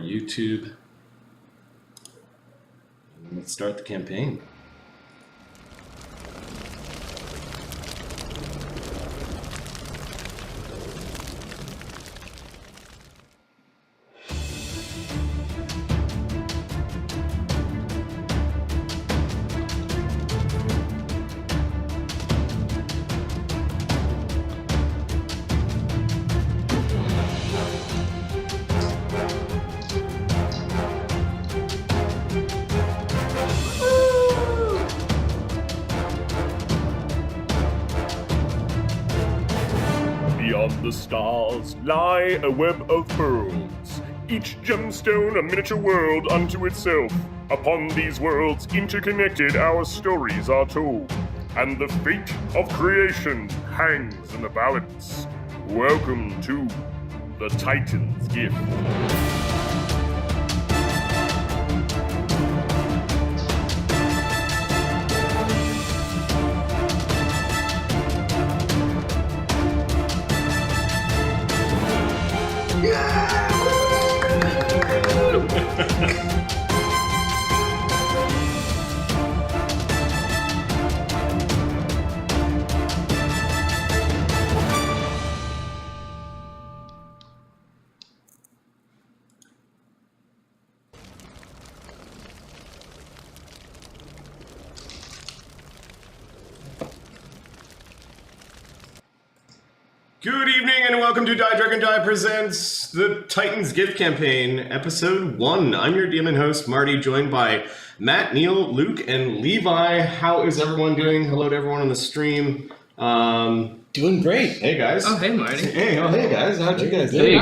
YouTube. And let's start the campaign. Beyond the stars lie a web of pearls, each gemstone a miniature world unto itself. Upon these worlds interconnected our stories are told, and the fate of creation hangs in the balance. Welcome to the Titan's Gift. Good evening and welcome to Die Dragon Die presents the Titan's Gift Campaign, Episode 1. I'm your DM and host, Marty, joined by Matt, Neil, Luke, and Levi. How is everyone doing? Hello to everyone on the stream. Doing great. Hey, guys. Oh, hey, Marty. Hey, guys. How'd you guys do? Hey.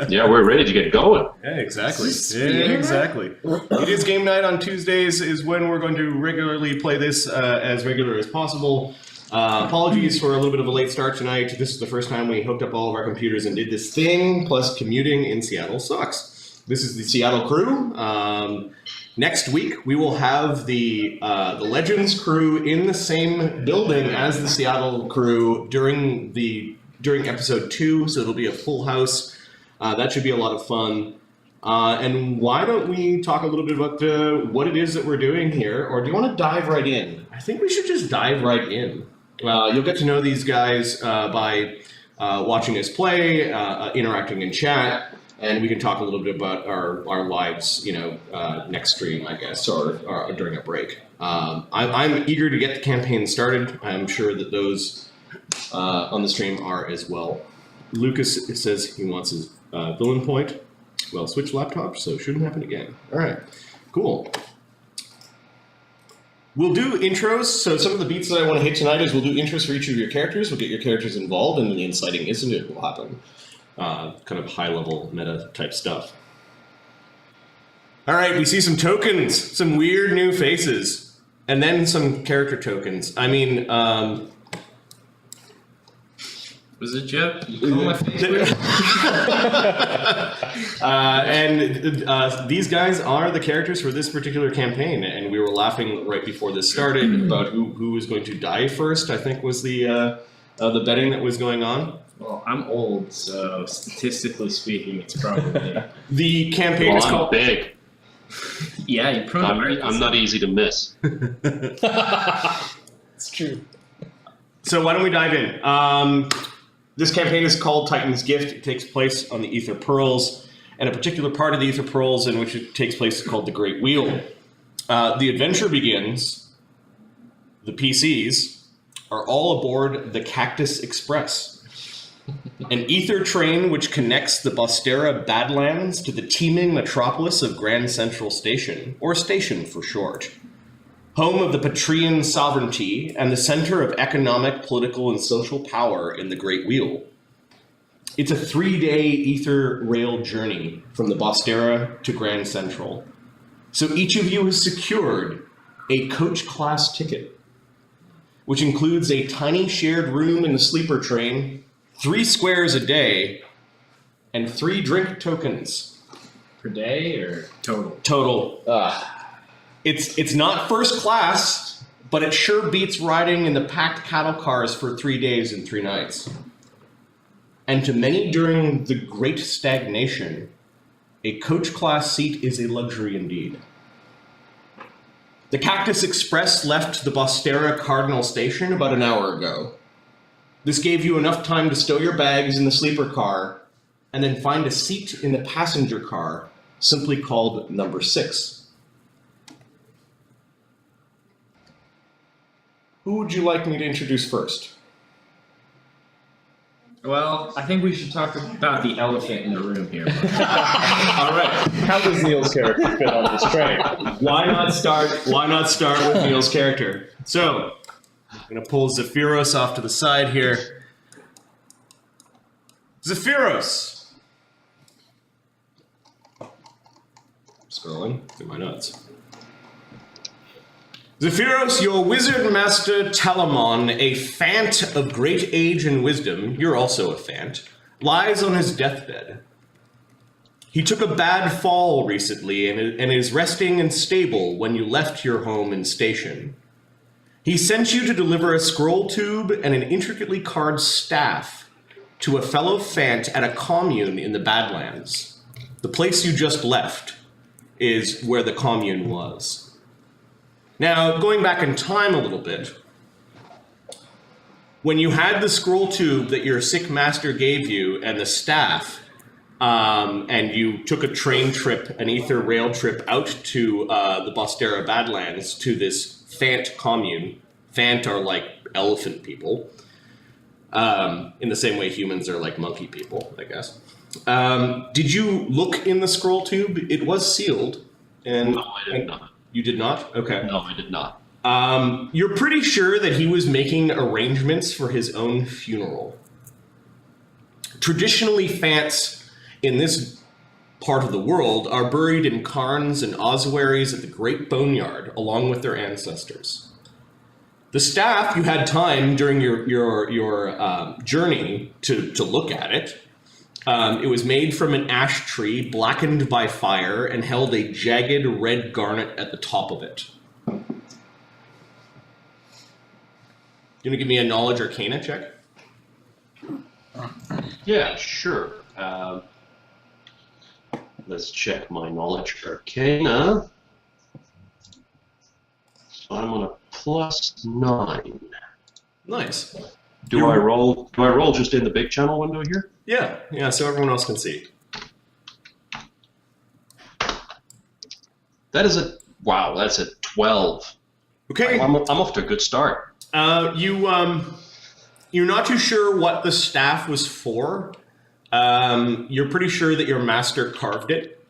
Yeah, we're ready to get going. Yeah, exactly. Exactly. It is game night on Tuesdays is when we're going to regularly play this as regular as possible. Apologies for a little bit of a late start tonight. This is the first time we hooked up all of our computers and did this thing, plus commuting in Seattle sucks. This is the Seattle crew. Next week, we will have the Legends crew in the same building as the Seattle crew during episode 2, so it'll be a full house. That should be a lot of fun. And why don't we talk a little bit about what it is that we're doing here, or do you want to dive right in? I think we should just dive right in. You'll get to know these guys by watching us play, interacting in chat, and we can talk a little bit about our lives, next stream, I guess, or during a break. I'm eager to get the campaign started. I'm sure that those on the stream are as well. Lucas says he wants his villain point. Well, switch laptops, so it shouldn't happen again. All right, cool. We'll do intros, so some of the beats that I want to hit tonight is we'll do intros for each of your characters, we'll get your characters involved, and then the inciting incident will happen. Kind of high-level meta-type stuff. Alright, we see some tokens, some weird new faces, and then some character tokens. I mean, Was it Jeff? You call my face weird? These guys are the characters for this particular campaign, and we were laughing right before this started about who was going to die first, I think was the betting that was going on. Well, I'm old, so statistically speaking, it's probably... The campaign is called... big. Yeah, you're prone to I'm not easy to miss. It's true. So why don't we dive in? This campaign is called Titan's Gift. It takes place on the Ether Pearls, and a particular part of the Ether Pearls in which it takes place is called the Great Wheel. The adventure begins. The PCs are all aboard the Cactus Express, an ether train which connects the Bostera Badlands to the teeming metropolis of Grand Central Station, or Station for short. Home of the Patreon sovereignty and the center of economic, political, and social power in the Great Wheel. It's a 3-day ether rail journey from the Bostera to Grand Central. So each of you has secured a coach class ticket, which includes a tiny shared room in the sleeper train, 3 squares a day, and 3 drink tokens. Per day or total? Total. It's not first class, but it sure beats riding in the packed cattle cars for 3 days and 3 nights. And to many during the Great Stagnation, A coach class seat is a luxury indeed. The Cactus Express left the Bostera Cardinal Station about an hour ago. This gave you enough time to stow your bags in the sleeper car and then find a seat in the passenger car, simply called number 6. Who would you like me to introduce first? Well, I think we should talk about the elephant in the room here. All right. How does Neil's character fit on this train? Why not start with Neil's character? So, I'm going to pull Zephyros off to the side here. Zephyros! Scrolling through my notes. Zephyros, your wizard master Talamon, a fant of great age and wisdom, you're also a fant, lies on his deathbed. He took a bad fall recently and is resting and stable when you left your home and station. He sent you to deliver a scroll tube and an intricately carved staff to a fellow fant at a commune in the Badlands. The place you just left is where the commune was. Now, going back in time a little bit, when you had the scroll tube that your sick master gave you and the staff, and you took a train trip, an ether rail trip out to the Bostera Badlands to this Fant commune. Fant are like elephant people, in the same way humans are like monkey people, I guess. Did you look in the scroll tube? It was sealed. And, No, I did not. You did not? Okay. No, I did not. You're pretty sure that he was making arrangements for his own funeral. Traditionally, Fants in this part of the world are buried in cairns and ossuaries at the Great Boneyard, along with their ancestors. The staff, you had time during your journey to look at it. It was made from an ash tree, blackened by fire, and held a jagged red garnet at the top of it. You gonna give me a knowledge arcana check? Yeah, sure. Let's check my knowledge arcana. So I'm on a +9. Nice. Do I roll just in the big channel window here? Yeah, so everyone else can see. That's a 12. Okay. I'm off to a good start. You're not too sure what the staff was for. You're pretty sure that your master carved it.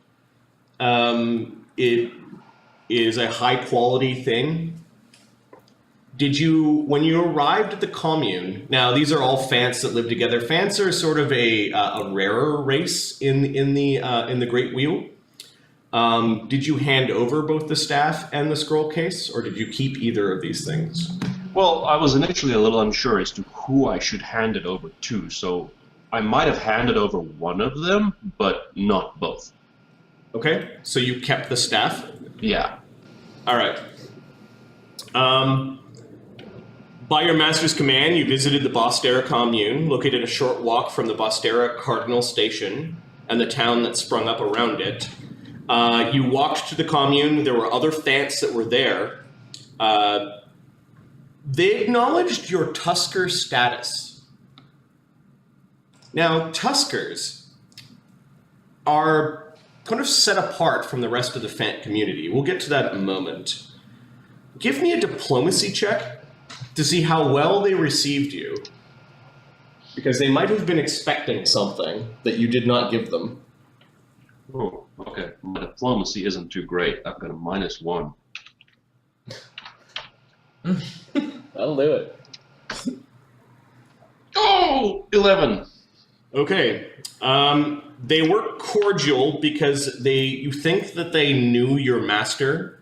It is a high quality thing. When you arrived at the commune, now these are all Fants that live together. Fants are sort of a rarer race in the Great Wheel. Did you hand over both the staff and the scroll case, or did you keep either of these things? Well, I was initially a little unsure as to who I should hand it over to, so I might have handed over one of them, but not both. Okay, so you kept the staff? Yeah. All right. By your master's command, you visited the Bostera commune, located a short walk from the Bostera Cardinal Station and the town that sprung up around it. You walked to the commune. There were other Fants that were there. They acknowledged your Tusker status. Now, Tuskers are kind of set apart from the rest of the Fant community. We'll get to that in a moment. Give me a diplomacy check to see how well they received you. Because they might have been expecting something that you did not give them. Oh, okay. My diplomacy isn't too great. I've got a -1. That'll do it. Oh, 11. Okay. They were cordial because you think that they knew your master,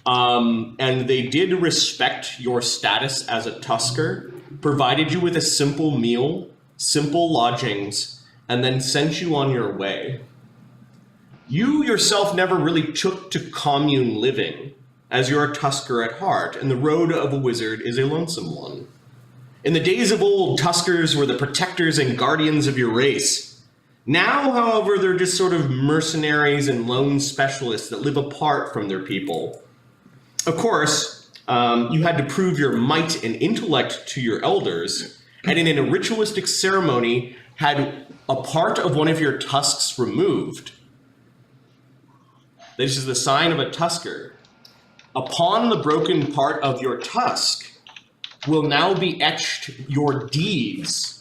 and they did respect your status as a Tusker, provided you with a simple meal, simple lodgings, and then sent you on your way. You yourself never really took to commune living, as you're a Tusker at heart, and the road of a wizard is a lonesome one. In the days of old, Tuskers were the protectors and guardians of your race. Now, however, they're just sort of mercenaries and lone specialists that live apart from their people. Of course, you had to prove your might and intellect to your elders, and in a ritualistic ceremony, had a part of one of your tusks removed. This is the sign of a tusker. Upon the broken part of your tusk will now be etched your deeds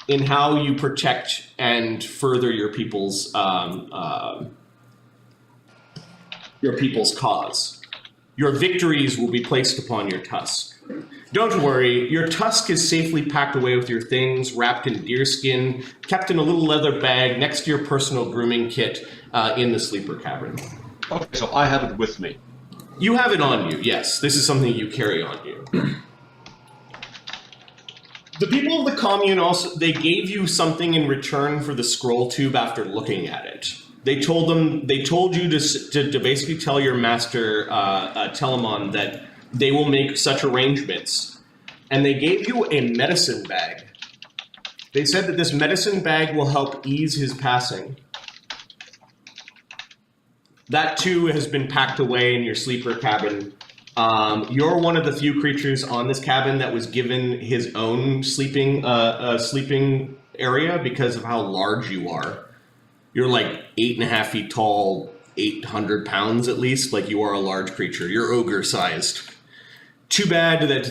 in how you protect and further your people's cause. Your victories will be placed upon your tusk. Don't worry, your tusk is safely packed away with your things, wrapped in deerskin, kept in a little leather bag next to your personal grooming kit in the sleeper cabin. Okay, so I have it with me. You have it on you, yes. This is something you carry on you. The people of the commune also, they gave you something in return for the scroll tube after looking at it. They told you to basically tell your master, Telemon, that they will make such arrangements. And they gave you a medicine bag. They said that this medicine bag will help ease his passing. That too has been packed away in your sleeper cabin. You're one of the few creatures on this cabin that was given his own sleeping area because of how large you are. You're like 8.5 feet tall, 800 pounds at least. Like, you are a large creature. You're ogre-sized. Too bad that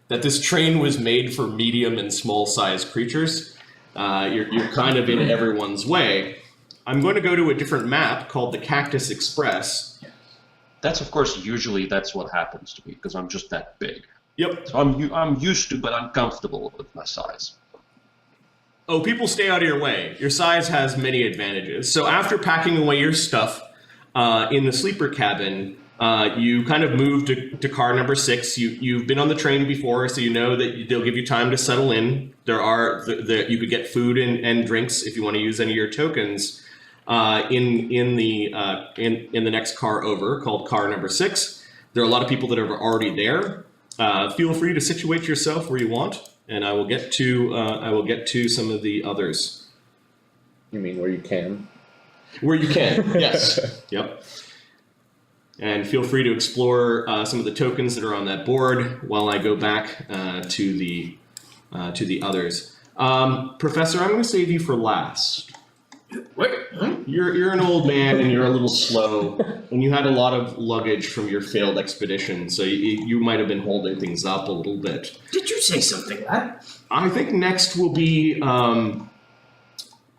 this train was made for medium and small-sized creatures. You're kind of in everyone's way. I'm going to go to a different map called the Cactus Express. That's, of course, usually that's what happens to me, because I'm just that big. Yep. So I'm used to, but uncomfortable with my size. Oh, people stay out of your way. Your size has many advantages. So after packing away your stuff in the sleeper cabin, you kind of move to car number 6. You've been on the train before, so you know that they'll give you time to settle in. You could get food and drinks if you want to use any of your tokens in the next car over, called car number 6. There are a lot of people that are already there. Feel free to situate yourself where you want, and I will get to some of the others. You mean where you can? Where you can, yes. Yep. And feel free to explore some of the tokens that are on that board while I go back to the others. Professor, I'm going to save you for last. What? You're an old man and you're a little slow, and you had a lot of luggage from your failed expedition, so you might have been holding things up a little bit. Did you say something, lad? I think next will be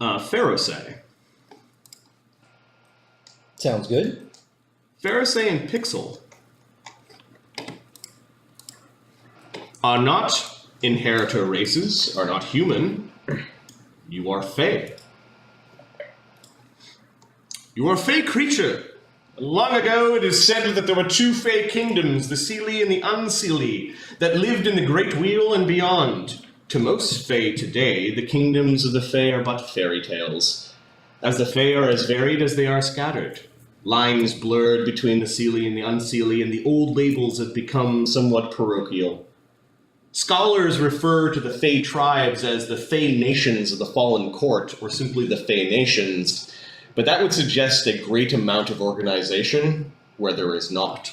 Pharisee. Sounds good. Pharisee and Pixel are not inheritor races, are not human. You are Fae. You are a Fae creature. Long ago it is said that there were 2 Fae kingdoms, the Seelie and the Unseelie, that lived in the Great Wheel and beyond. To most Fae today, the kingdoms of the Fae are but fairy tales, as the Fae are as varied as they are scattered. Lines blurred between the Seelie and the Unseelie, and the old labels have become somewhat parochial. Scholars refer to the Fae tribes as the Fae nations of the Fallen Court, or simply the Fae nations, but that would suggest a great amount of organization where there is not.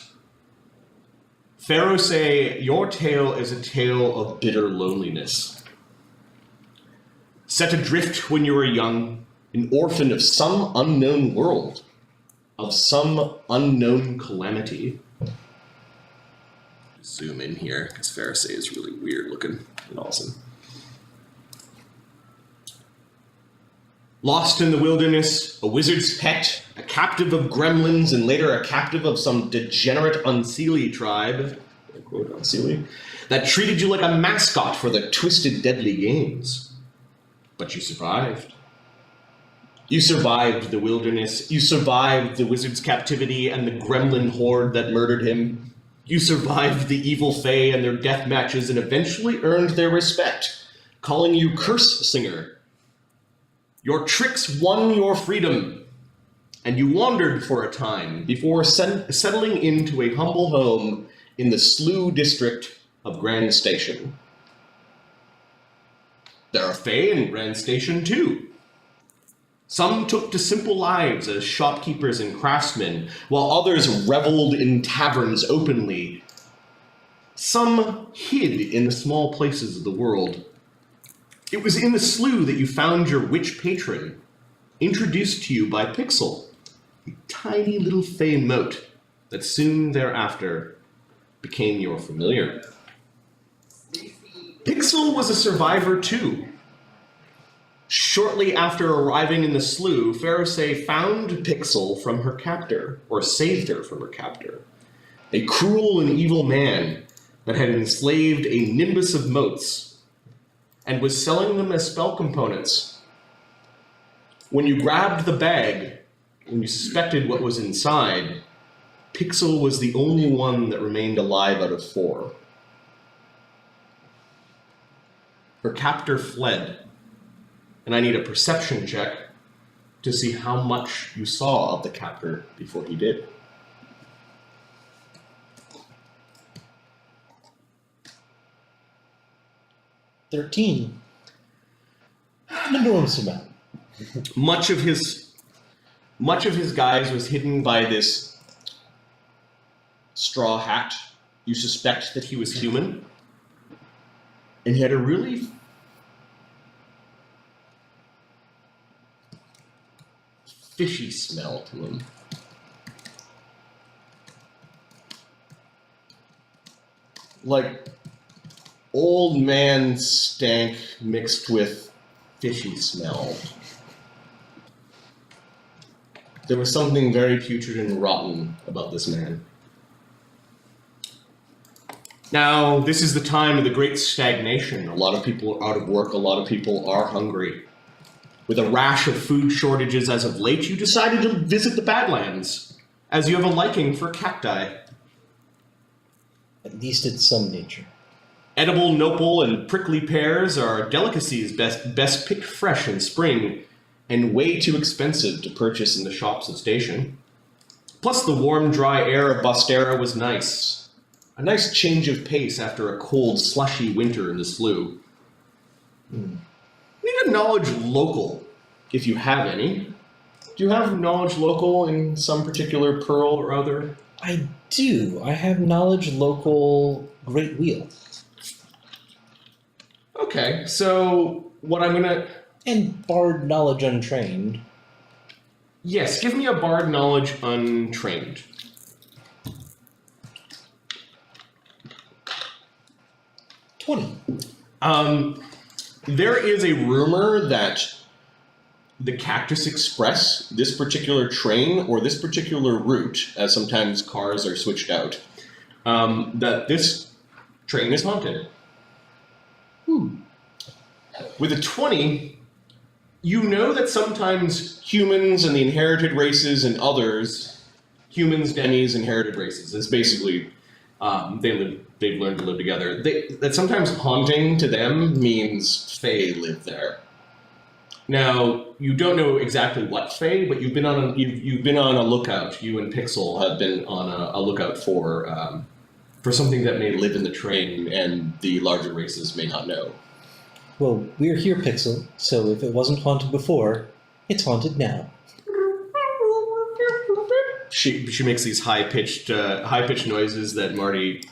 Pharisee, your tale is a tale of bitter loneliness. Set adrift when you were young, an orphan of some unknown world, of some unknown calamity. Zoom in here, because Pharisee is really weird looking and awesome. Lost in the wilderness, a wizard's pet, a captive of gremlins, and later a captive of some degenerate Unseelie tribe, quote Unseelie, that treated you like a mascot for their twisted, deadly games. But you survived. You survived the wilderness. You survived the wizard's captivity and the gremlin horde that murdered him. You survived the evil Fae and their death matches and eventually earned their respect, calling you Curse Singer. Your tricks won your freedom, and you wandered for a time before settling into a humble home in the Slough district of Grand Station. There are Fae in Rand Station too. Some took to simple lives as shopkeepers and craftsmen, while others reveled in taverns openly. Some hid in the small places of the world. It was in the slough that you found your witch patron, introduced to you by Pixel, a tiny little Fae mote that soon thereafter became your familiar. Pixel was a survivor too. Shortly after arriving in the slough, Pharisee found Pixel from her captor, or saved her from her captor. A cruel and evil man that had enslaved a nimbus of motes and was selling them as spell components. When you grabbed the bag, when you suspected what was inside, Pixel was the only one that remained alive out of 4. Her captor fled, and I need a perception check to see how much you saw of the captor before he did. $13. An enormous amount. Much of his guise was hidden by this straw hat. You suspect that he was human, and he had a really fishy smell to him. Like old man stank mixed with fishy smell. There was something very putrid and rotten about this man. Now, this is the time of the great stagnation. A lot of people are out of work, a lot of people are hungry. With a rash of food shortages as of late, you decided to visit the Badlands, as you have a liking for cacti. At least it's some nature. Edible nopal and prickly pears are delicacies best picked fresh in spring, and way too expensive to purchase in the shops of Station. Plus the warm, dry air of Bostera was nice. A nice change of pace after a cold, slushy winter in the slough. Need a knowledge local, if you have any. Do you have knowledge local in some particular pearl or other? I do. I have knowledge local Great Wheel. Okay, so what I'm gonna... And Bard knowledge untrained. Yes, give me a Bard knowledge untrained. There is a rumor that the Cactus Express, this particular train, or this particular route, as sometimes cars are switched out, that this train is haunted. With a 20, you know that sometimes humans and the inherited races and others, humans, demis, inherited races, it's basically, they've learned to live together. That sometimes haunting to them means Fae live there. Now, you don't know exactly what Fae, but you've been on a lookout. You and Pixel have been on a lookout for something that may live in the train, and the larger races may not know. Well, we're here, Pixel, so if it wasn't haunted before, it's haunted now. She makes these high-pitched noises that Marty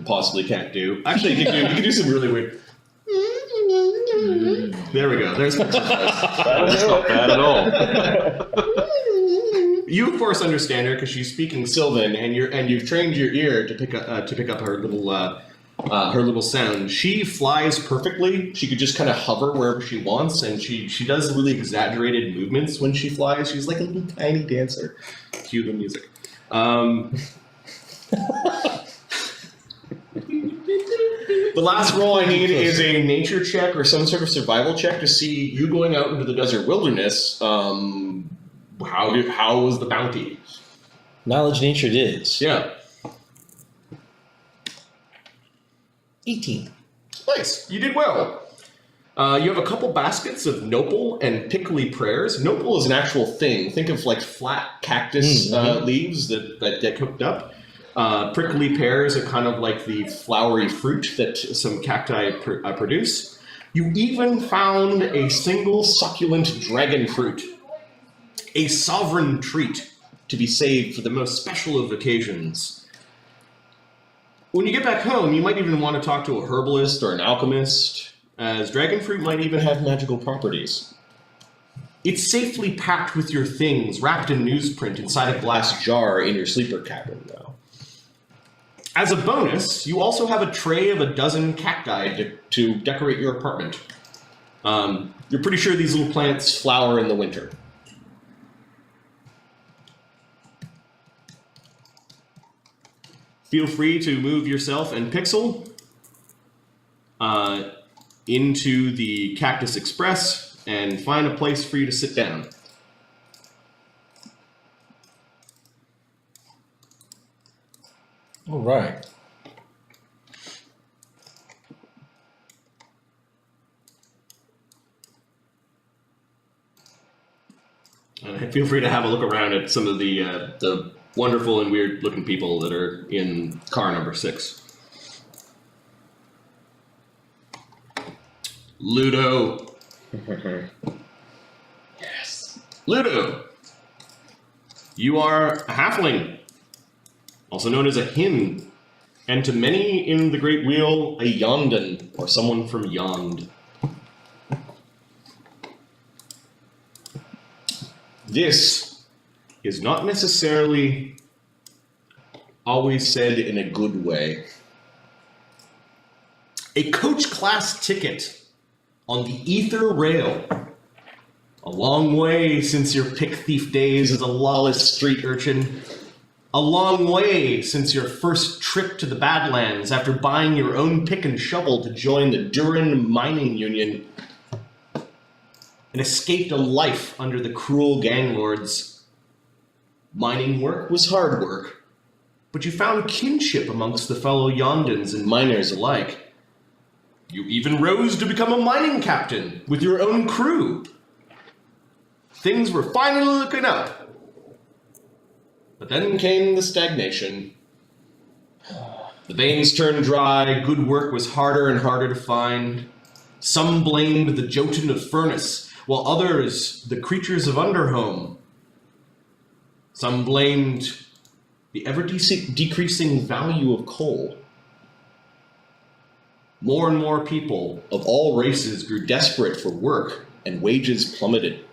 possibly can't do. Actually, you can do some really weird... There we go. There's Pixel's voice. That's not bad at all. You, of course, understand her because she's speaking Sylvan, and you've trained your ear to pick up her little sound. She flies perfectly. She could just kind of hover wherever she wants, and she does really exaggerated movements when she flies. She's like a little tiny dancer. Cue the music. The last roll I need is a nature check or some sort of survival check to see you going out into the desert wilderness. How was the bounty? Knowledge nature it is. Yeah. 18. Nice. You did well. You have a couple baskets of nopal and pickly prayers. Nopal is an actual thing. Think of like flat cactus leaves that get cooked up. Prickly pears are kind of like the flowery fruit that some cacti produce. You even found a single succulent dragon fruit, a sovereign treat to be saved for the most special of occasions. When you get back home, you might even want to talk to a herbalist or an alchemist, as dragon fruit might even have magical properties. It's safely packed with your things, wrapped in newsprint inside a glass jar in your sleeper cabin, though. As a bonus, you also have a tray of a dozen cacti to decorate your apartment. You're pretty sure these little plants flower in the winter. Feel free to move yourself and Pixel into the Cactus Express and find a place for you to sit down. All right. Feel free to have a look around at some of the wonderful and weird-looking people that are in car number 6. Ludo. Yes. Ludo. You are a halfling, also known as a hin, and to many in the Great Wheel, a Yondan, or someone from Yond. This is not necessarily always said in a good way. A coach class ticket on the Ether Rail. A long way since your pick thief days as a lawless street urchin. A long way since your first trip to the Badlands after buying your own pick and shovel to join the Duran Mining Union and escaped a life under the cruel gang lords. Mining work was hard work, but you found kinship amongst the fellow Yondans and miners alike. You even rose to become a mining captain with your own crew. Things were finally looking up. But then came the stagnation. The veins turned dry, good work was harder and harder to find. Some blamed the Jotun of Furnace, while others the creatures of Underhome. Some blamed the ever-decreasing value of coal. More and more people of all races grew desperate for work, and wages plummeted.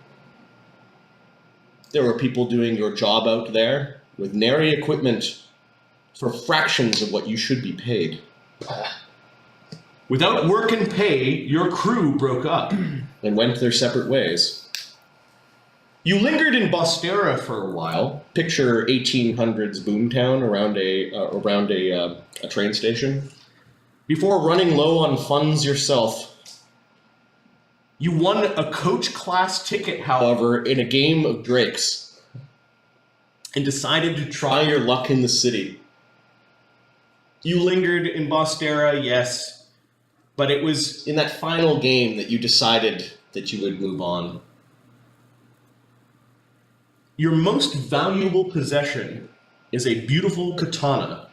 There were people doing your job out there with nary equipment for fractions of what you should be paid. Without work and pay, your crew broke up and went their separate ways. You lingered in Bostera for a while. Picture 1800s boomtown around a train station. Before running low on funds yourself. You won a coach class ticket, however, in a game of drakes, and decided to try your luck in the city. You lingered in Bostera, yes, but it was in that final game that you decided that you would move on. Your most valuable possession is a beautiful katana,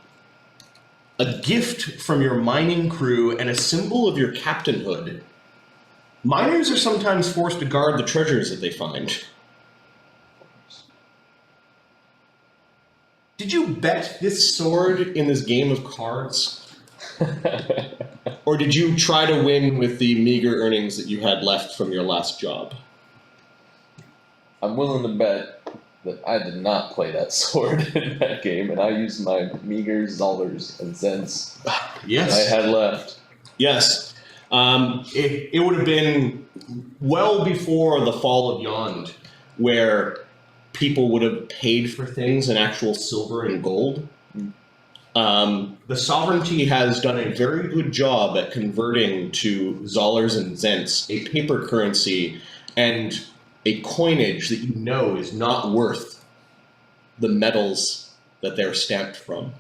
a gift from your mining crew and a symbol of your captainhood. Miners are sometimes forced to guard the treasures that they find. Did you bet this sword in this game of cards? Or did you try to win with the meager earnings that you had left from your last job? I'm willing to bet that I did not play that sword in that game, and I used my meager dollars and cents Yes. I had left. Yes. It would have been well before the fall of Yond, where people would have paid for things in actual silver and gold. The sovereignty has done a very good job at converting to dollars and cents, a paper currency, and a coinage that you know is not worth the metals that they're stamped from.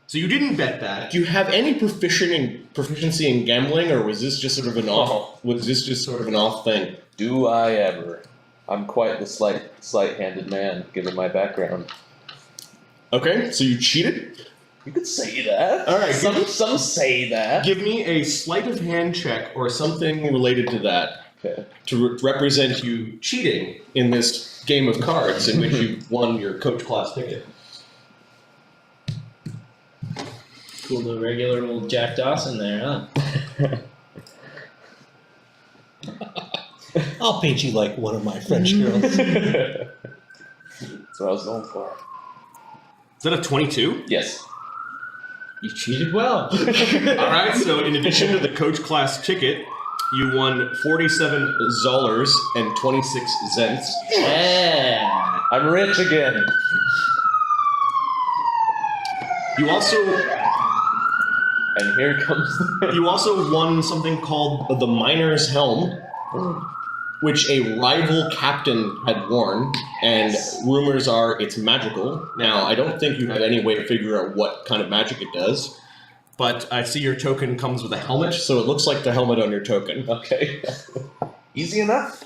So you didn't bet that. Do you have any proficiency in gambling, or was this just sort of an off? Was this just sort of an off thing? Do I ever? I'm quite the slight-handed man, given my background. Okay, so you cheated. You could say that. All right, Some say that. Give me a sleight of hand check or something related to that Okay. to represent you cheating in this game of cards in which you won your coach class ticket. Cool, the regular old Jack Dawson there, huh? I'll paint you like one of my French girls. That's what I was going for. Is that a 22? Yes. You cheated well. All right, so in addition to the coach class ticket, you won 47 Zollers and 26 Zents. Yeah. I'm rich again. You also And here comes the... you also won something called the Miner's Helm, which a rival captain had worn, and rumors are it's magical. Now, I don't think you have any way to figure out what kind of magic it does, but I see your token comes with a helmet, so it looks like the helmet on your token. Okay. Easy enough.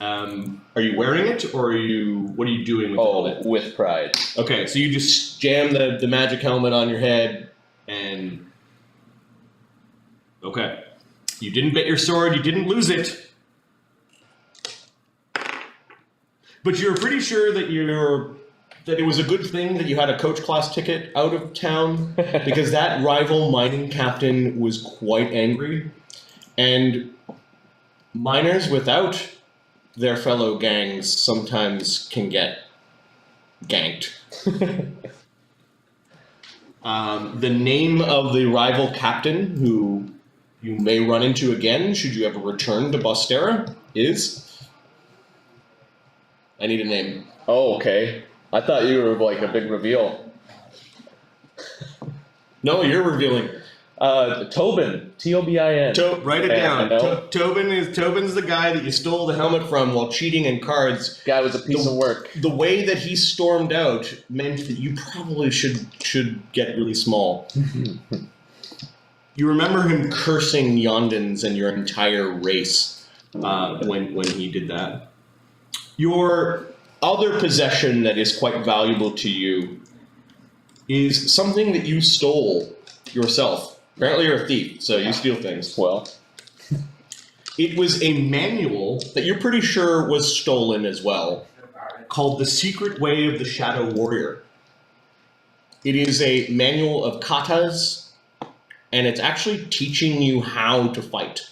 Are you wearing it, or what are you doing with the helmet? With pride. Okay, so you just jam the magic helmet on your head, and... Okay. You didn't bet your sword, you didn't lose it. But you're pretty sure that it was a good thing that you had a coach class ticket out of town, because that rival mining captain was quite angry. And miners without their fellow gangs sometimes can get ganked. The name of the rival captain, who you may run into again should you ever return to Bostera, is... I need a name. Oh, okay. I thought you were like a big reveal. No, you're revealing. Tobin. T-O-B-I-N. Write it down. Tobin's the guy that you stole the helmet from while cheating in cards. Guy was a piece of work. The way that he stormed out meant that you probably should get really small. You remember him cursing Yondans and your entire race when he did that. Your other possession that is quite valuable to you is something that you stole yourself. Apparently you're a thief, so you steal things. Well. It was a manual that you're pretty sure was stolen as well, called The Secret Way of the Shadow Warrior. It is a manual of katas, and it's actually teaching you how to fight.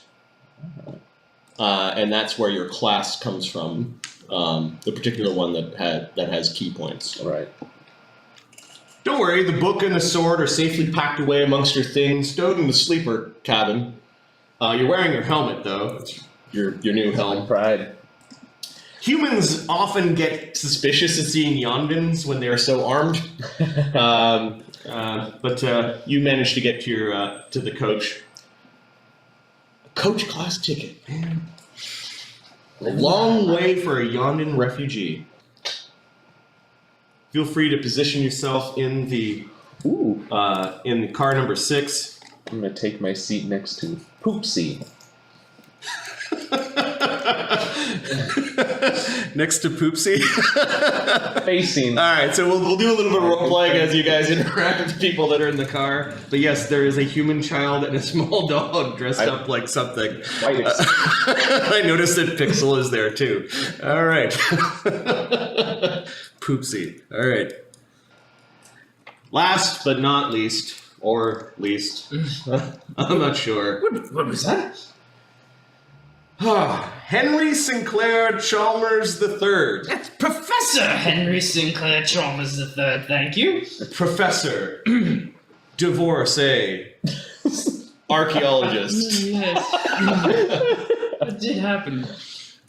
And that's where your class comes from. The particular one that has key points. Right. Don't worry, the book and the sword are safely packed away amongst your things, stowed in the sleeper cabin. You're wearing your helmet, though. It's your new helm. Pride. Humans often get suspicious of seeing Yondans when they're so armed. But you managed to get to the coach. A coach class ticket, man. A long way for a Yondan refugee. Feel free to position yourself in the car number 6. I'm gonna take my seat next to Poopsie. Next to Poopsie. Facing. All right, so we'll do a little bit of role playing as you guys interact with people that are in the car. But yes, there is a human child and a small dog dressed up like something. I noticed that Pixel is there too. All right. Poopsie. All right. Last but not least, or least, I'm not sure. What was that? Henry Sinclair Chalmers III. That's Professor Henry Sinclair Chalmers III, thank you. Professor. Divorcee. Archaeologist. Yes. That did happen.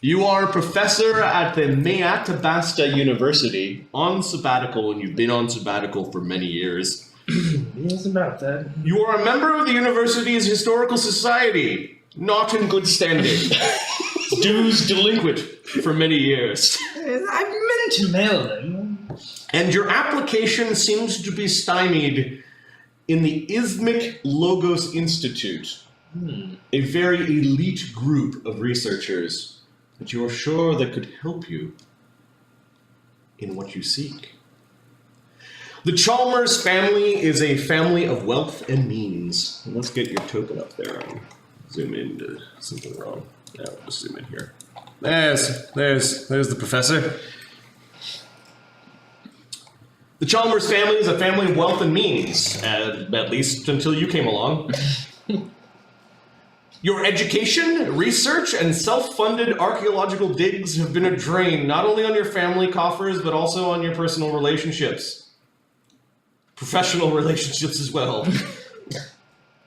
You are a professor at the Mayathabasta University on sabbatical, and you've been on sabbatical for many years. Yes, about that. You are a member of the university's historical society, not in good standing. Dues delinquent for many years. I meant to mail them. And your application seems to be stymied in the Isthmic Logos Institute, a very elite group of researchers that you're sure that could help you in what you seek. The Chalmers family is a family of wealth and means. Let's get your token up there. Zoom into something wrong. Yeah, we'll just zoom in here. There's the professor. The Chalmers family is a family of wealth and means, at least until you came along. Your education, research, and self-funded archaeological digs have been a drain, not only on your family coffers, but also on your personal relationships. Professional relationships as well.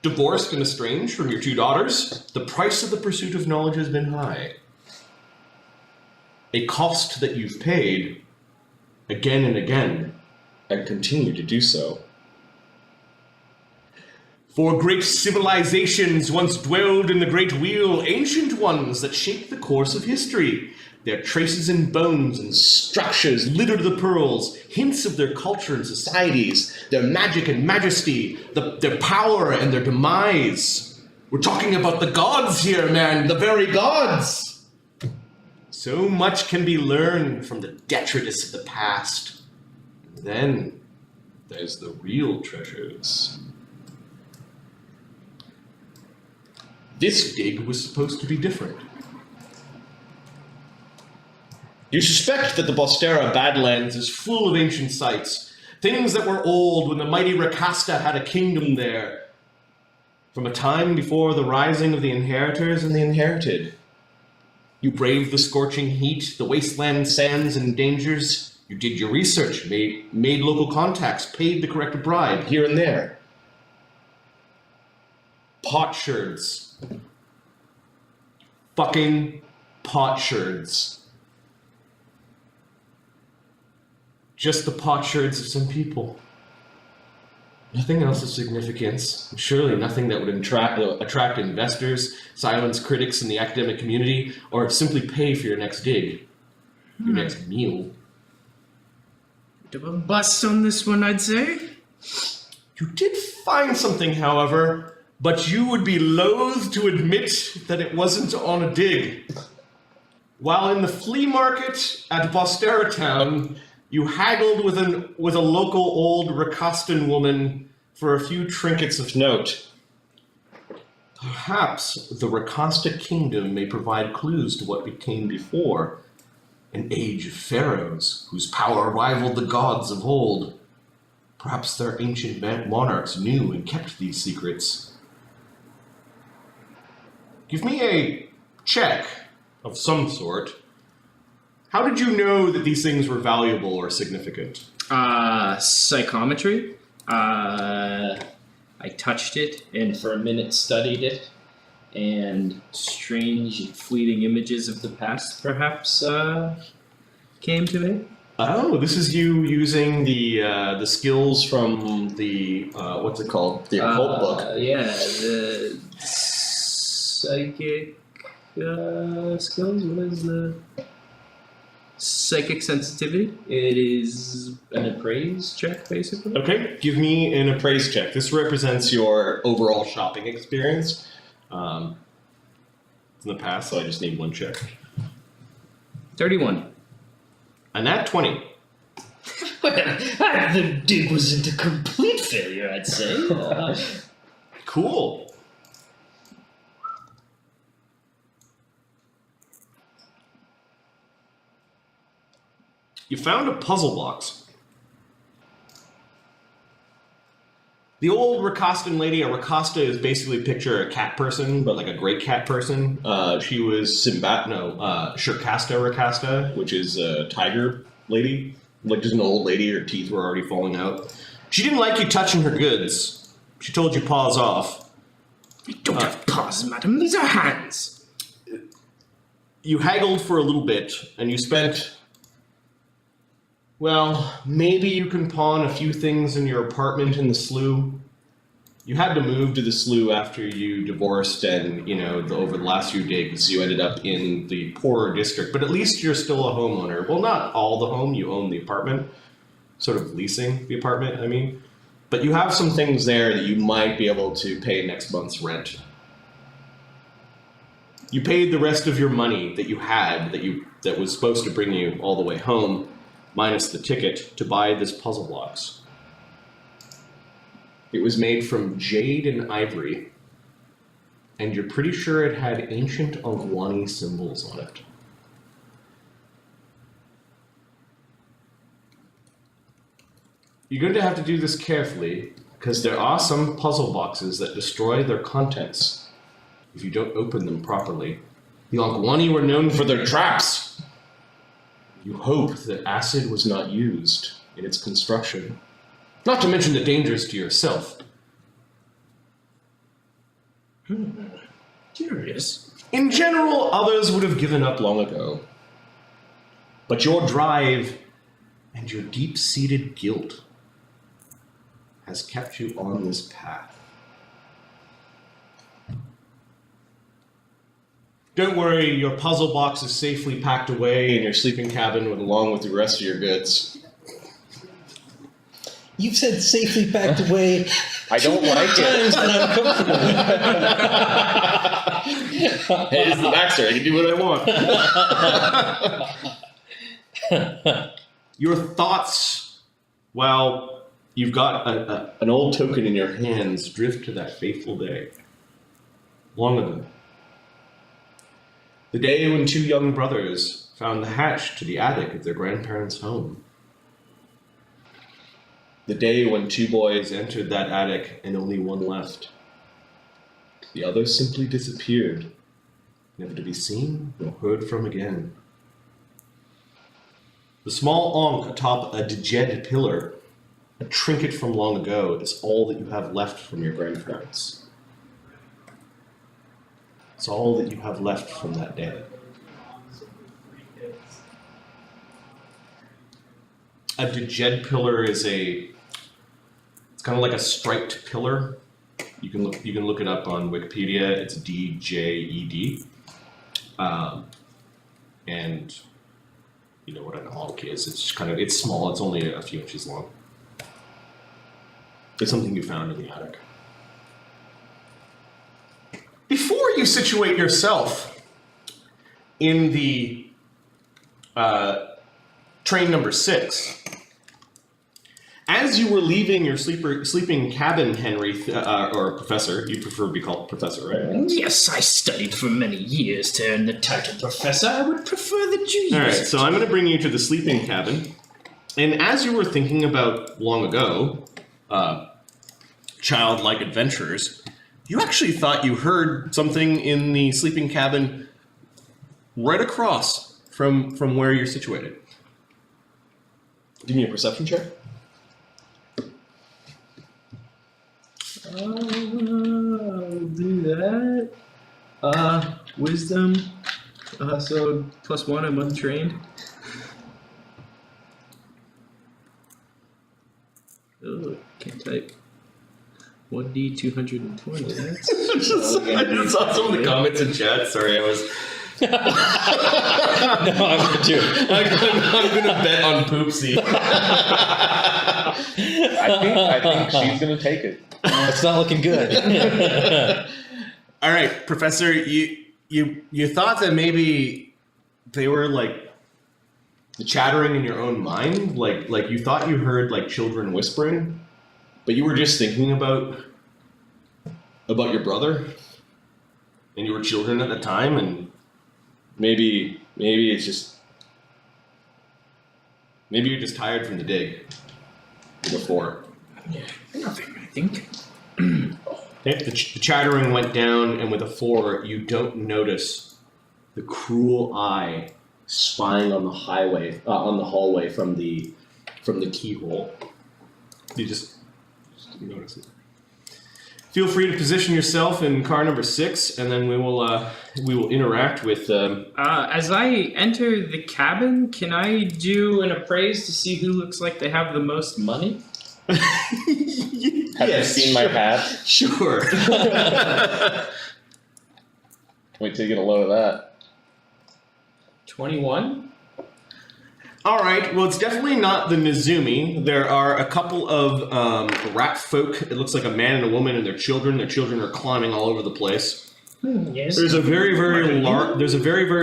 Divorced and estranged from your 2 daughters, the price of the pursuit of knowledge has been high. A cost that you've paid again and again, and continue to do so. For great civilizations once dwelled in the great wheel, ancient ones that shape the course of history. Their traces in bones and structures litter the pearls, hints of their culture and societies, their magic and majesty, their power and their demise. We're talking about the gods here, man, the very gods! So much can be learned from the detritus of the past. And then there's the real treasures. This dig was supposed to be different. You suspect that the Bostera Badlands is full of ancient sites, things that were old when the mighty Rakasta had a kingdom there, from a time before the rising of the inheritors and the inherited. You braved the scorching heat, the wasteland sands and dangers. You did your research, made local contacts, paid the correct bribe here and there. Potsherds. Fucking potsherds. Just the potsherds of some people. Nothing else of significance. Surely nothing that would attract investors, silence critics in the academic community, or simply pay for your next dig. Your next meal. Bit of a bust on this one, I'd say. You did find something, however, but you would be loath to admit that it wasn't on a dig. While in the flea market at Bostera Town, you haggled with a local old Rakastan woman for a few trinkets of note. Perhaps the Rakasta kingdom may provide clues to what became before an age of pharaohs whose power rivaled the gods of old. Perhaps their ancient monarchs knew and kept these secrets. Give me a check of some sort. How did you know that these things were valuable or significant? Psychometry. I touched it and for a minute studied it, and strange, fleeting images of the past perhaps came to me. Oh, this is you using the skills from the what's it called? The occult book. Yeah, the psychic skills. What is the psychic sensitivity? It is an appraise check, basically. Okay, give me an appraise check. This represents your overall shopping experience in the past, so I just need one check. 31. And that 20. The dig wasn't a complete failure, I'd say. Cool. You found a puzzle box. The old Rakastan lady, a Rakasta is basically picture a cat person, but like a great cat person. She was Shirkasta Rakasta, which is a tiger lady. Like just an old lady, her teeth were already falling out. She didn't like you touching her goods. She told you paws off. We don't have paws, madam. These are hands. You haggled for a little bit, and you spent... Well, maybe you can pawn a few things in your apartment in the slough. You had to move to the slough after you divorced and, over the last few digs, you ended up in the poorer district. But at least you're still a homeowner. Well, not all the home. You own the apartment. Sort of leasing the apartment, I mean. But you have some things there that you might be able to pay next month's rent. You paid the rest of your money that you had that was supposed to bring you all the way home, minus the ticket, to buy this puzzle box. It was made from jade and ivory, and you're pretty sure it had ancient Ongwani symbols on it. You're going to have to do this carefully, because there are some puzzle boxes that destroy their contents if you don't open them properly. The Ongwani were known for their traps. You hope that acid was not used in its construction, not to mention the dangers to yourself. Curious. In general, others would have given up long ago. But your drive and your deep-seated guilt has kept you on this path. Don't worry, your puzzle box is safely packed away in your sleeping cabin along with the rest of your goods. You've said safely packed away. I don't like times it. and I'm comfortable. Hey, it's the backstory. I can do what I want. Your thoughts, while you've got an old token in your hands, drift to that fateful day. Long ago. The day when two young brothers found the hatch to the attic of their grandparents' home. The day when two boys entered that attic and only one left. The other simply disappeared, never to be seen nor heard from again. The small ankh atop a dejed pillar, a trinket from long ago, is all that you have left from your grandparents. It's all that you have left from that day. A dejed pillar is it's kind of like a striped pillar. You can look it up on Wikipedia. It's DJED. And you know what an ankh is. It's small. It's only a few inches long. It's something you found in the attic. Before you situate yourself in the train number 6, as you were leaving your sleeping cabin, Henry, or Professor, you prefer to be called Professor, right? Yes, I studied for many years to earn the title Professor. I would prefer that you use All right, it. so I'm going to bring you to the sleeping cabin. And as you were thinking about long ago, childlike adventures, you actually thought you heard something in the sleeping cabin right across from where you're situated. Give me a perception check. I'll do that. Wisdom. So +1, I'm untrained. Oh, can't type. 1D 220. That's I just saw some of the comments in chat. Sorry, I was. No, I'm going to. I'm gonna bet on Poopsie. I think she's gonna take it. It's not looking good. All right, Professor, you thought that maybe they were like chattering in your own mind, like you thought you heard like children whispering, but you were just thinking about your brother, and you were children at the time, and maybe it's just maybe you're just tired from the dig before. nothing, I think. The chattering went down, and with a 4, you don't notice the cruel eye spying on the hallway from the keyhole. You just didn't notice it. Feel free to position yourself in car number 6, and then we will interact with. As I enter the cabin, can I do an appraise to see who looks like they have the most money? Have you seen my hat? Sure. Wait till you get a load of that. 21? All right. Well, it's definitely not the Nezumi. There are a couple of rat folk. It looks like a man and a woman and their children. Their children are climbing all over the place. Yes. There's a very, very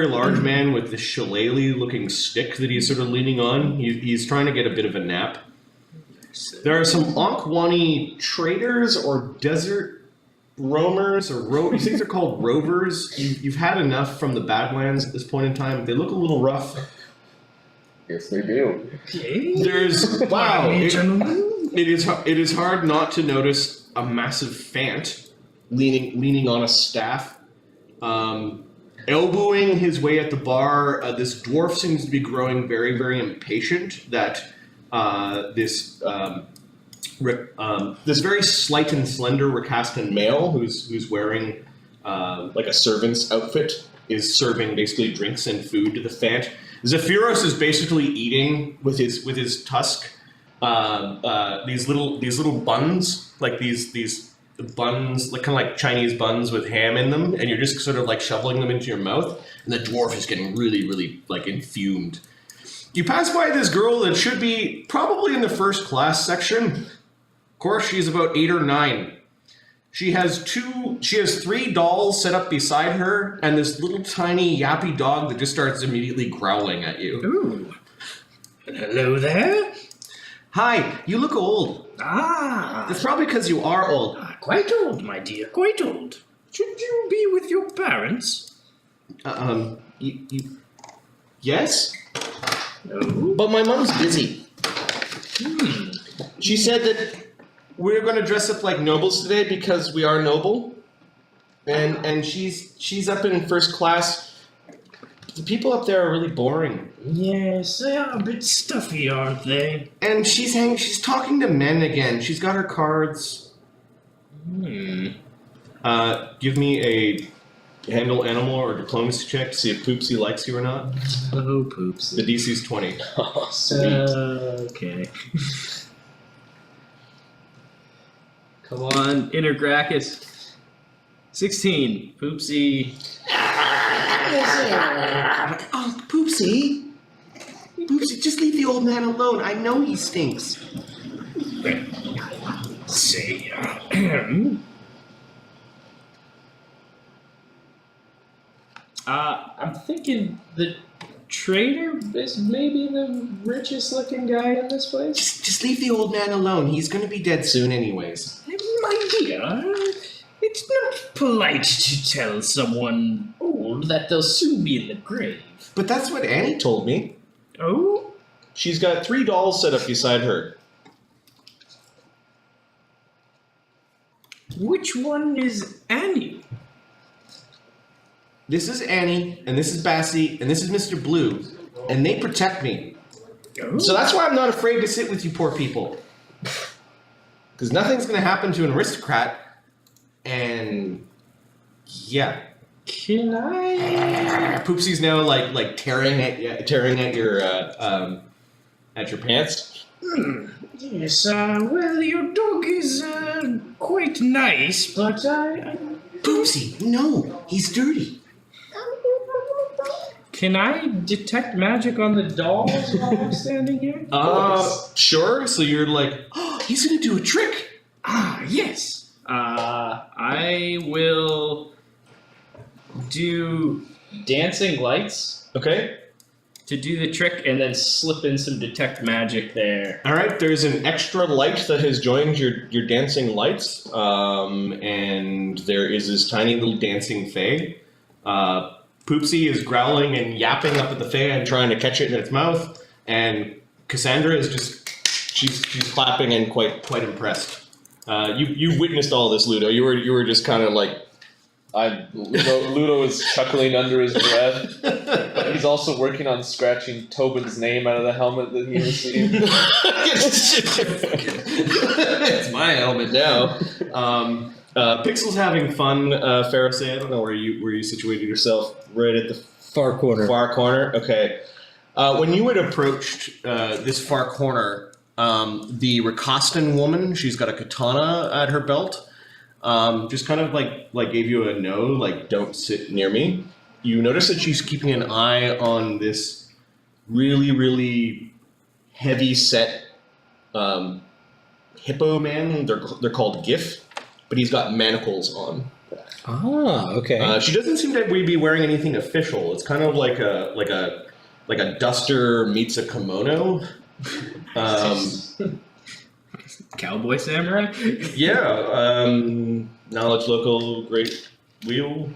large man with this shillelagh-looking stick that he's sort of leaning on. He's trying to get a bit of a nap. There are some Ankwani traders or desert roamers or you think they're called rovers. You've had enough from the Badlands at this point in time. They look a little rough. Yes, they do. Okay. There's wow. Gentlemen. It is hard not to notice a massive fant leaning on a staff, elbowing his way at the bar. This dwarf seems to be growing very, very impatient. That this very slight and slender Rakastan male who's wearing like a servant's outfit is serving basically drinks and food to the fant. Zephyros is basically eating with his tusk these little buns, like these buns, like kind of like Chinese buns with ham in them, and you're just sort of like shoveling them into your mouth. And the dwarf is getting really, really like infumed. You pass by this girl that should be probably in the first class section. Of course, she's about 8 or 9. She has 3 dolls set up beside her, and this little tiny yappy dog that just starts immediately growling at you. Ooh. Hello there. Hi, you look old. Ah. It's probably because you are old. Quite old, my dear, quite old. Should you be with your parents? Yes? No. But my mom's busy. She said that we're going to dress up like nobles today because we are noble. And she's up in first class. The people up there are really boring. Yes, they are a bit stuffy, aren't they? And she's talking to men again. She's got her cards. Give me a handle animal or diplomacy check to see if Poopsie likes you or not. Oh, Poopsie. The DC's 20. Oh, sweet. Okay. Come on, inner Gracchus. 16. Poopsie. Oh, Poopsie. Poopsie, just leave the old man alone. I know he stinks. Say, I'm thinking the trader is maybe the richest looking guy in this place. Just leave the old man alone. He's going to be dead soon anyways. My dear, it's not polite to tell someone old that they'll soon be in the grave. But that's what Annie told me. Oh? She's got 3 dolls set up beside her. Which one is Annie? This is Annie, and this is Bassie, and this is Mr. Blue, and they protect me. Oh. So that's why I'm not afraid to sit with you poor people. Because nothing's going to happen to an aristocrat, and yeah. Can I? Poopsie's now like tearing at your pants. Yes, well, your dog is quite nice, but Poopsie, no, he's dirty. Can I detect magic on the dolls while I'm standing here? Sure. So you're like, oh, he's gonna do a trick. Ah, yes. I will do dancing lights Okay. to do the trick, and then slip in some detect magic there. All right. There's an extra light that has joined your dancing lights, and there is this tiny little dancing fae. Poopsie is growling and yapping up at the fae and trying to catch it in its mouth, and Cassandra is she's clapping and quite impressed. You witnessed all this, Ludo. You were just kind of like. Ludo is chuckling under his breath, but he's also working on scratching Tobin's name out of the helmet that he received. It's my helmet now. Pixel's having fun. Pharisee, I don't know where you situated yourself. Right at the Far corner. Far corner. Okay. When you had approached this far corner, the Rakastan woman, she's got a katana at her belt. Just kind of like gave you a no, like don't sit near me. You notice that she's keeping an eye on this really, really heavy set hippo man. They're called GIF, but he's got manacles on. Ah, okay. She doesn't seem to be wearing anything official. It's kind of like a duster meets a kimono. Cowboy samurai? Yeah, knowledge local, great wheel.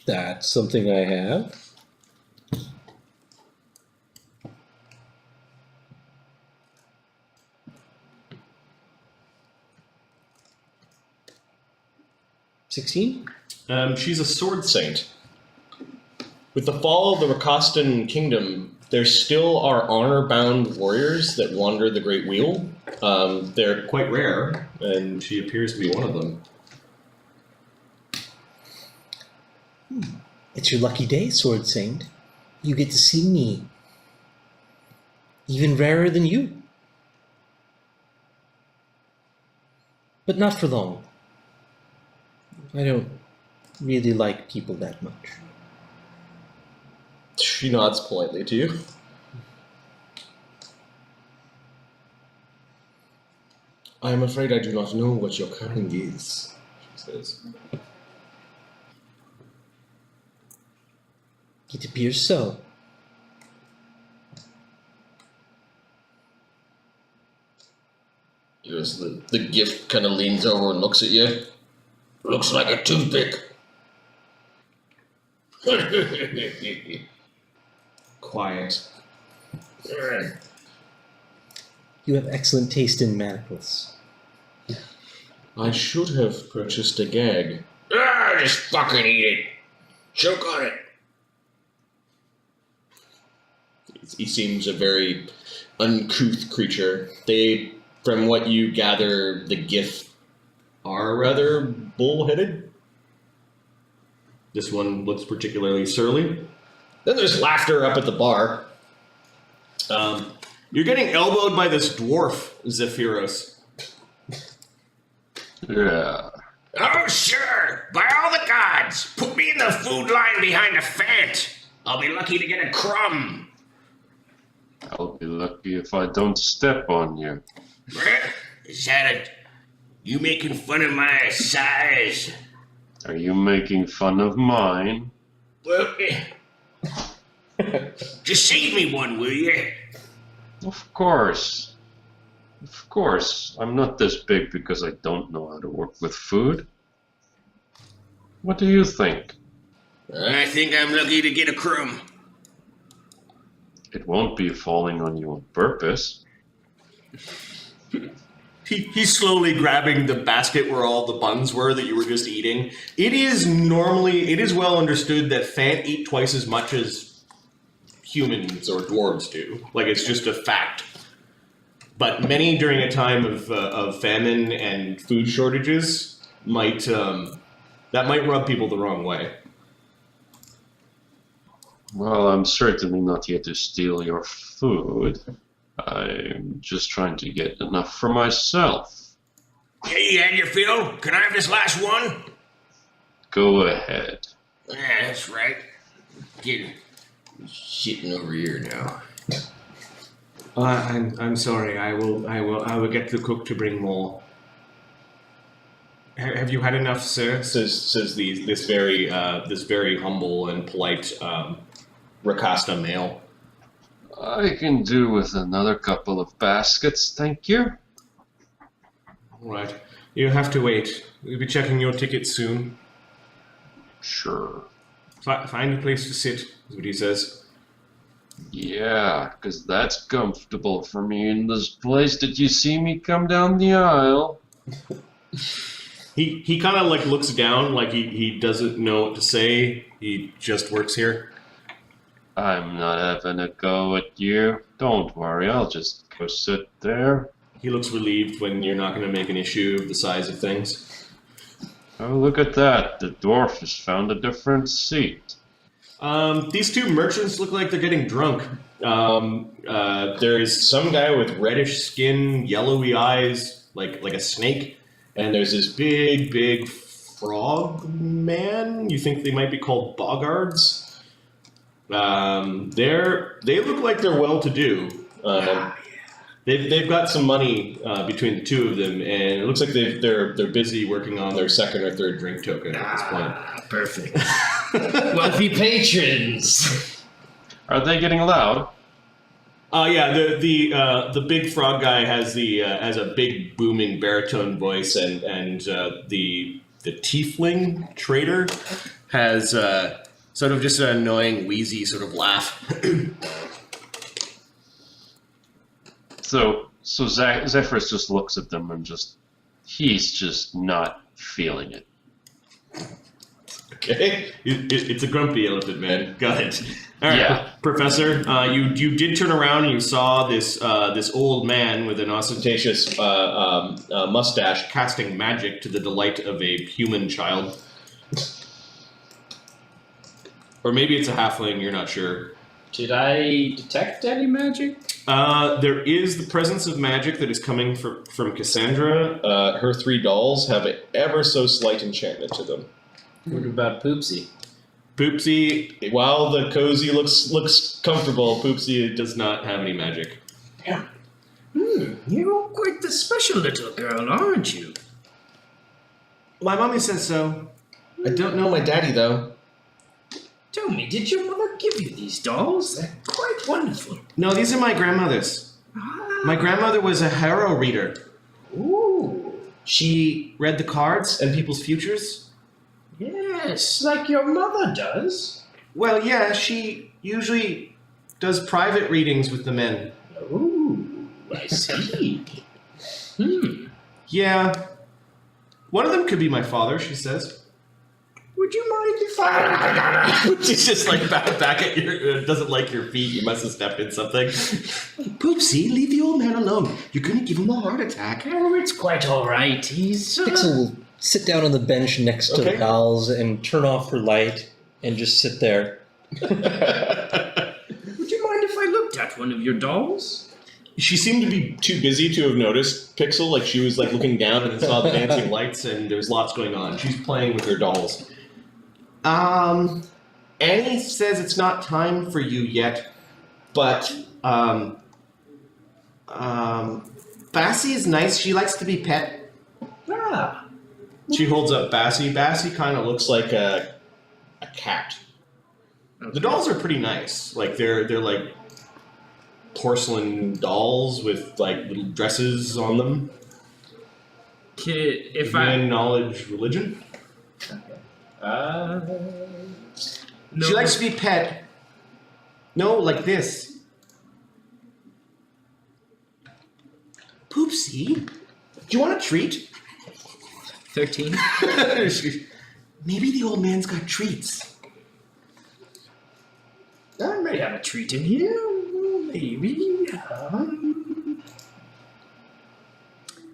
That's something I have. $16? She's a sword saint. With the fall of the Rakostan kingdom, there still are honor-bound warriors that wander the Great Wheel. They're quite rare, and she appears to be one of them. It's your lucky day, Sword Saint. You get to see me. Even rarer than you. But not for long. I don't really like people that much. She nods politely to you. I am afraid I do not know what your calling is, she says. It appears so. Yes, the gift kind of leans over and looks at you. Looks like a toothpick. Quiet. You have excellent taste in manacles. I should have purchased a gag. Just fucking eat it. Choke on it. He seems a very uncouth creature. They, from what you gather, the Gith are rather bull-headed. This one looks particularly surly. Then there's laughter up at the bar. You're getting elbowed by this dwarf, Zephyros. Yeah. Oh, sure. By all the gods, put me in the food line behind the fant. I'll be lucky to get a crumb. I'll be lucky if I don't step on you. Is that a... You making fun of my size? Are you making fun of mine? Well, just save me one, will you? Of course. Of course. I'm not this big because I don't know how to work with food. What do you think? I think I'm lucky to get a crumb. It won't be falling on you on purpose. He's slowly grabbing the basket where all the buns were that you were just eating. It is well understood that Fant eat twice as much as humans or dwarves do. Like, it's just a fact. But many during a time of famine and food shortages might rub people the wrong way. Well, I'm certainly not here to steal your food. I'm just trying to get enough for myself. Hey, you had your fill? Can I have this last one? Go ahead. Yeah, that's right. Get shitting over here now. I'm sorry. I will get the cook to bring more. Have you had enough, sir? Says this very humble and polite Rakasta male. I can do with another couple of baskets, thank you. All right. You have to wait. We'll be checking your ticket soon. Sure. Find a place to sit, is what he says. Yeah, 'cause that's comfortable for me in this place. Did you see me come down the aisle? He kind of like looks down like he doesn't know what to say. He just works here. I'm not having a go at you. Don't worry, I'll just go sit there. He looks relieved when you're not going to make an issue of the size of things. Oh, look at that. The dwarf has found a different seat. These two merchants look like they're getting drunk. There is some guy with reddish skin, yellowy eyes, like a snake. And there's this big frog man. You think they might be called boggards? They look like they're well-to-do. They've got some money between the two of them, and it looks like they're busy working on their second or third drink token at this point. Perfect. Wealthy patrons. Are they getting loud? Yeah, the big frog guy has a big booming baritone voice, and the tiefling trader has sort of just an annoying wheezy sort of laugh. So Zephyrus just looks at them and he's just not feeling it. Okay, it's a grumpy elephant man. Got it. All right, Yeah. Professor, you did turn around and you saw this old man with an ostentatious mustache casting magic to the delight of a human child, or maybe it's a halfling. You're not sure. Did I detect any magic? There is the presence of magic that is coming from Cassandra. Her 3 dolls have an ever so slight enchantment to them. What about Poopsie? Poopsie, while the cozy looks comfortable, Poopsie does not have any magic. You're quite the special little girl, aren't you? My mommy says so. I don't know my daddy, though. Tell me, did your mother give you these dolls? They're quite wonderful. No, these are my grandmother's. My grandmother was a harrow reader. Ooh. She read the cards and people's futures. Yes, like your mother does. Well, yeah, she usually does private readings with the men. Ooh, I see. Yeah. One of them could be my father, she says. Would you mind if I... She's just like back at your... doesn't like your feet. You must have stepped in something. Poopsie, leave the old man alone. You're going to give him a heart attack. Oh, it's quite all right. He's... Pixel will sit down on the bench next to the dolls and turn off her light and just sit there. Would you mind if I looked at one of your dolls? She seemed to be too busy to have noticed Pixel. Like, she was like looking down and saw the dancing lights, and there was lots going on. She's playing with her dolls. Annie says it's not time for you yet, but Bassie is nice. She likes to be pet. Ah. She holds up Bassie. Bassie kind of looks like a cat. Okay. The dolls are pretty nice. Like they're like porcelain dolls with like little dresses on them. If I knowledge religion. No. She likes to be pet. No, like this. Poopsie, do you want a treat? 13. Maybe the old man's got treats. I may have a treat in here. Maybe.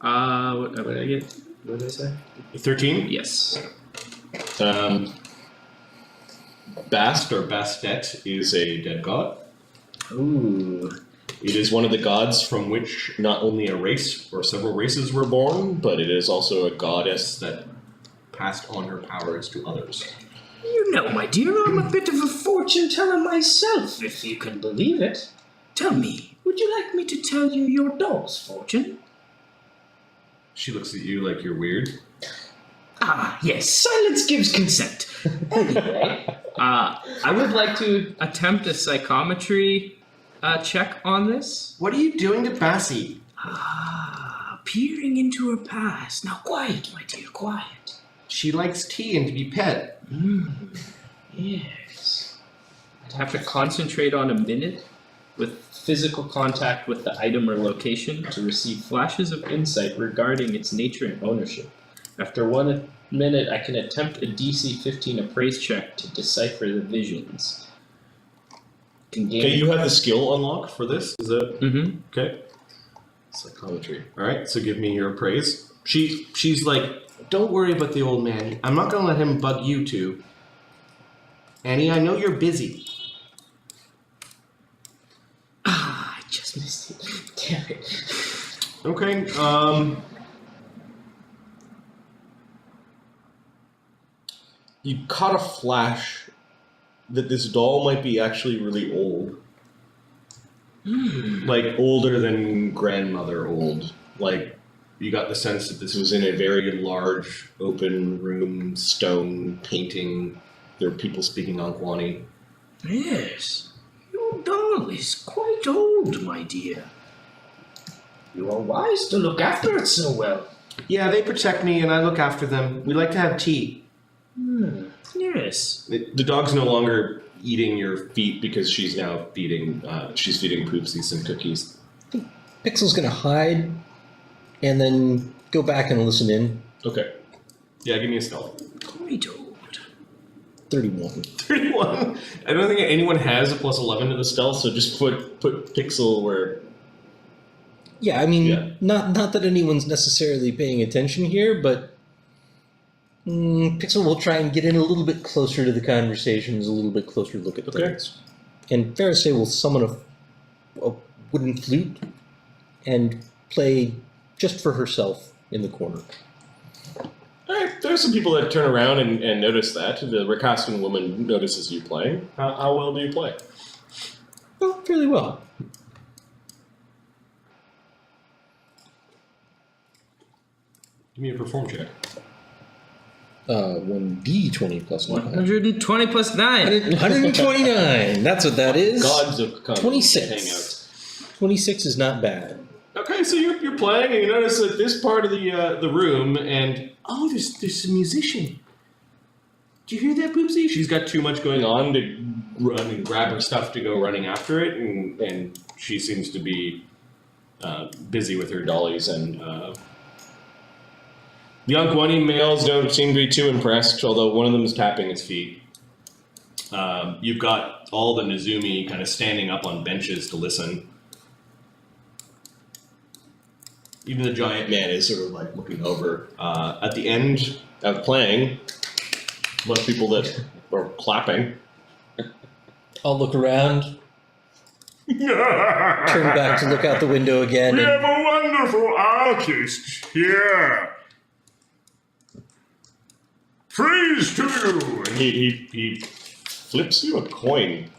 What did I get? What did I say? 13? Yes. Bast or Bastet is a dead god. Ooh. It is one of the gods from which not only a race or several races were born, but it is also a goddess that passed on her powers to others. You know, my dear, I'm a bit of a fortune teller myself, if you can believe it. Tell me, would you like me to tell you your doll's fortune? She looks at you like you're weird. Ah, yes, silence gives consent. Anyway, I would like to attempt a psychometry check on this. What are you doing to Bassie? Peering into her past. Now, quiet, my dear, quiet. She likes tea and to be pet. Yes. I'd have to concentrate on a minute with physical contact with the item or location to receive flashes of insight regarding its nature and ownership. After 1 minute, I can attempt a DC 15 appraise check to decipher the visions. Okay, you have the skill unlock for this? Is that... Mm-hmm. Okay. Psychometry. Alright, so give me your appraise. She's like, don't worry about the old man. I'm not going to let him bug you two. Annie, I know you're busy. I just missed it. Damn it. Okay, you caught a flash that this doll might be actually really old. Like, older than grandmother old. Like, you got the sense that this was in a very large, open room, stone painting. There were people speaking Angwani. Yes, your doll is quite quite old, my dear. You are wise to look after it so well. Yeah, they protect me and I look after them. We like to have tea. Yes. The dog's no longer eating your feet because she's now feeding Poopsie some cookies. Pixel's gonna hide and then go back and listen in. Okay. Yeah, give me a stealth. Quite old. 31. 31. I don't think anyone has a plus 11 to the stealth, so just put Pixel where... Yeah, I mean, Yeah. Not that anyone's necessarily paying attention here, but Pixel will try and get in a little bit closer to the conversations, a little bit closer look at things. And Farisay will summon a wooden flute and play just for herself in the corner. Alright, there are some people that turn around and notice that. The Rakastan woman notices you playing. How well do you play? Well, fairly well. Give me a perform check. 1d20 plus 9. 120 plus 9. 129. That's what that is. Gods of 26. 26 is not bad. Okay, so you're playing, and you notice that this part of the room, and there's a musician. Do you hear that, Poopsie? She's got too much going on to run and grab her stuff to go running after it, and she seems to be busy with her dollies. And the Unkwani males don't seem to be too impressed, although one of them is tapping his feet. You've got all the Nezumi kind of standing up on benches to listen. Even the giant man is sort of like looking over. At the end of playing, a bunch of people that are clapping. I'll look around, turn back to look out the window again. We And have a wonderful artist here. Praise to you. And he flips you a coin.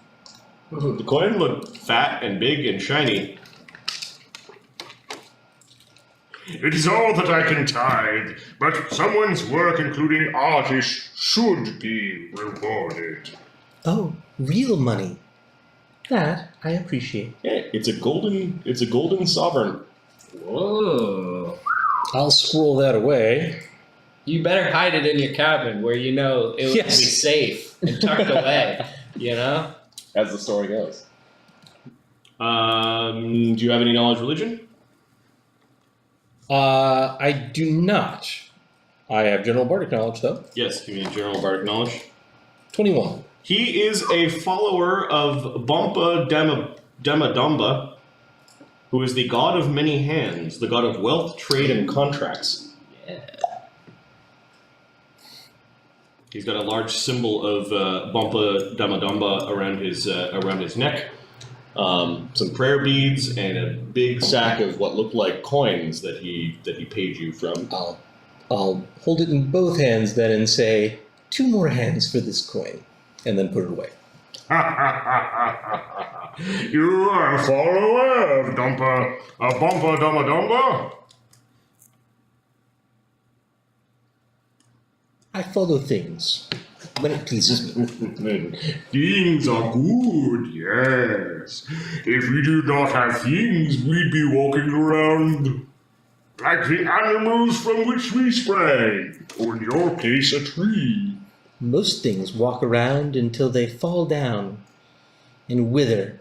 The coin looked fat and big and shiny. It is all that I can tithe, but someone's work, including artists, should be rewarded. oh, real money. That I appreciate. Yeah, it's a golden sovereign. Whoa. I'll scroll that away. You better hide it in your cabin where you know it will Yes. be safe and tucked away. You know? As the story goes. Do you have any knowledge of religion? I do not. I have general bardic knowledge, though. Yes, give me a general bardic knowledge. 21. He is a follower of Bompa Damadamba, who is the god of many hands, the god of wealth, trade, and contracts. Yeah. He's got a large symbol of Bompa Damadamba around his neck, some prayer beads, and a big sack of what looked like coins that he paid you from. I'll hold it in both hands then and say, 2 more hands for this coin, and then put it away. You are a follower of Bompa Damadamba? I follow things when it pleases me. Things are good, yes. If we did not have things, we'd be walking around like the animals from which we sprang, or in your case, a tree. Most things walk around until they fall down and wither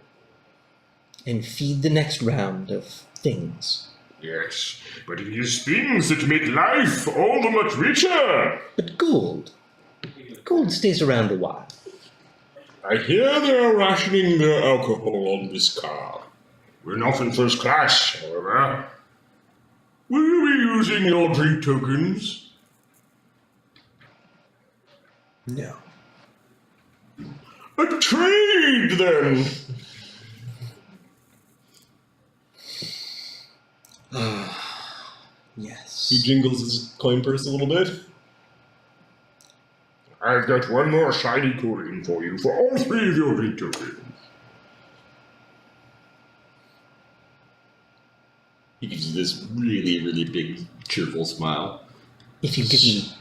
and feed the next round of things. Yes, but it is things that make life all the much richer. But gold stays around a while. I hear they are rationing their alcohol on this car. We're not in first class, however. Will you be using your drink tokens? No. A trade, then! Yes. He jingles his coin purse a little bit. I've got one more shiny coin for you for all 3 of your drink tokens. He gives you this really, really big, cheerful smile. If you give me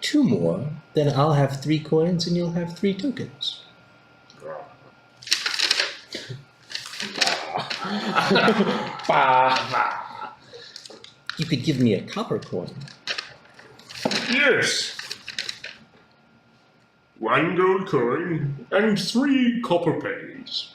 2 more, then I'll have 3 coins and you'll have 3 tokens. You could give me a copper coin. Yes. 1 gold coin and 3 copper pennies.